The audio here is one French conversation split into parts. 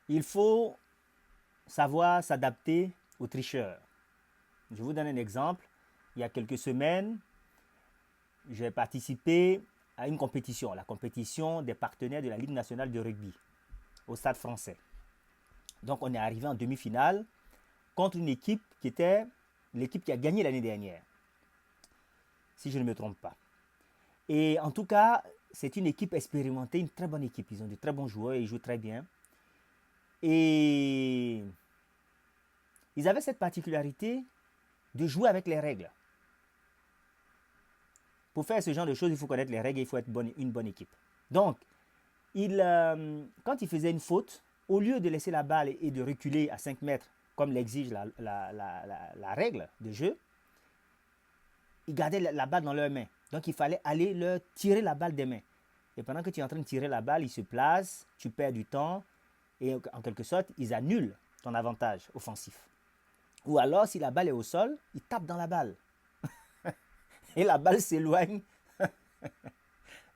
Il faut savoir s'adapter aux tricheurs. Je vous donne un exemple. Il y a quelques semaines, j'ai participé à une compétition, la compétition des partenaires de la Ligue nationale de rugby au Stade français. Donc on est arrivé en demi-finale contre une équipe qui était l'équipe qui a gagné l'année dernière, si je ne me trompe pas. Et en tout cas, c'est une équipe expérimentée, une très bonne équipe. Ils ont de très bons joueurs, ils jouent très bien. Et ils avaient cette particularité de jouer avec les règles. Pour faire ce genre de choses, il faut connaître les règles et il faut être une bonne équipe. Donc, quand il faisait une faute, au lieu de laisser la balle et de reculer à 5 mètres, comme l'exige la règle de jeu, ils gardaient la balle dans leurs mains. Donc, il fallait aller leur tirer la balle des mains. Et pendant que tu es en train de tirer la balle, ils se placent, tu perds du temps, et en quelque sorte, ils annulent ton avantage offensif. Ou alors, si la balle est au sol, ils tapent dans la balle. Et la balle s'éloigne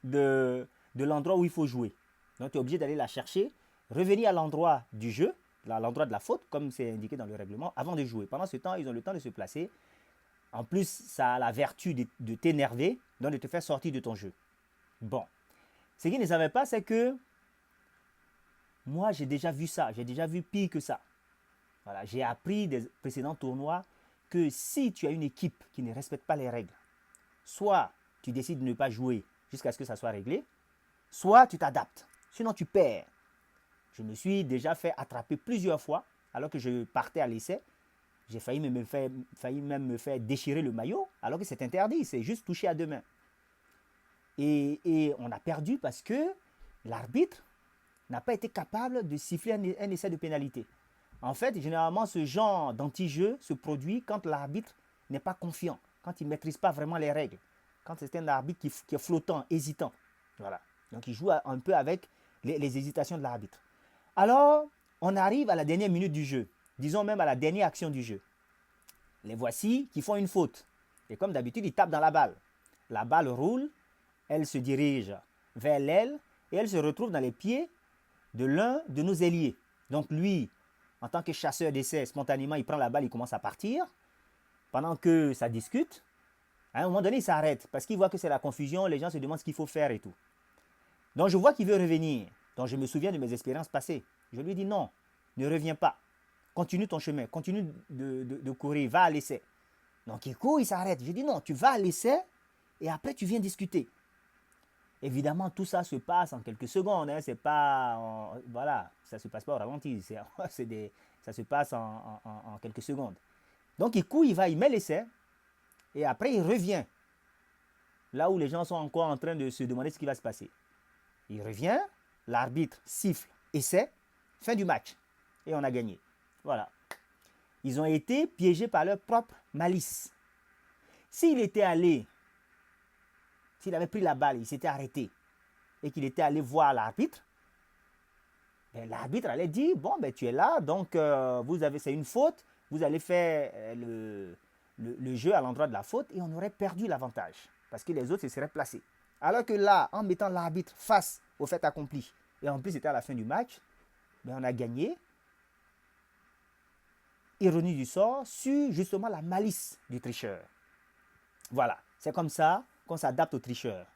de l'endroit où il faut jouer. Donc, tu es obligé d'aller la chercher, revenir à l'endroit du jeu, à l'endroit de la faute, comme c'est indiqué dans le règlement, avant de jouer. Pendant ce temps, ils ont le temps de se placer. En plus, ça a la vertu de t'énerver, donc de te faire sortir de ton jeu. Bon. Ce qu'ils ne savaient pas, c'est que moi, j'ai déjà vu ça. J'ai déjà vu pire que ça. Voilà, j'ai appris des précédents tournois que si tu as une équipe qui ne respecte pas les règles, soit tu décides de ne pas jouer jusqu'à ce que ça soit réglé, soit tu t'adaptes. Sinon, tu perds. Je me suis déjà fait attraper plusieurs fois alors que je partais à l'essai. J'ai failli même me faire déchirer le maillot alors que c'est interdit, c'est juste touché à deux mains. Et on a perdu parce que l'arbitre n'a pas été capable de siffler un essai de pénalité. En fait, généralement, ce genre d'anti-jeu se produit quand l'arbitre n'est pas confiant, quand il ne maîtrise pas vraiment les règles, quand c'est un arbitre qui est flottant, hésitant. Voilà. Donc, il joue un peu avec les hésitations de l'arbitre. Alors, on arrive à la dernière minute du jeu, disons même à la dernière action du jeu. Les voici qui font une faute. Et comme d'habitude, ils tapent dans la balle. La balle roule, elle se dirige vers l'aile et elle se retrouve dans les pieds de l'un de nos ailiers. Donc lui, en tant que chasseur d'essai, spontanément, il prend la balle, il commence à partir. Pendant que ça discute, à un moment donné, il s'arrête parce qu'il voit que c'est la confusion, les gens se demandent ce qu'il faut faire et tout. Donc je vois qu'il veut revenir. Donc je me souviens de mes expériences passées. Je lui dis non, ne reviens pas. Continue ton chemin, continue de courir, va à l'essai. Donc il court, il s'arrête. Je dis non, tu vas à l'essai et après tu viens discuter. Évidemment, tout ça se passe en quelques secondes. Hein. C'est pas, voilà, ça se passe pas au ralenti. Ça se passe en quelques secondes. Donc il court, il va, il met l'essai et après il revient. Là où les gens sont encore en train de se demander ce qui va se passer. Il revient, l'arbitre siffle, essai, fin du match. Et on a gagné. Voilà. Ils ont été piégés par leur propre malice. S'il était allé, s'il avait pris la balle, il s'était arrêté et qu'il était allé voir l'arbitre, ben, l'arbitre allait dire, bon, ben, tu es là, donc c'est une faute, vous allez faire le jeu à l'endroit de la faute et on aurait perdu l'avantage parce que les autres se seraient placés. Alors que là, en mettant l'arbitre face au fait accompli, et en plus c'était à la fin du match, ben, on a gagné. Ironie du sort, sur justement la malice du tricheur. Voilà, c'est comme ça qu'on s'adapte aux tricheurs.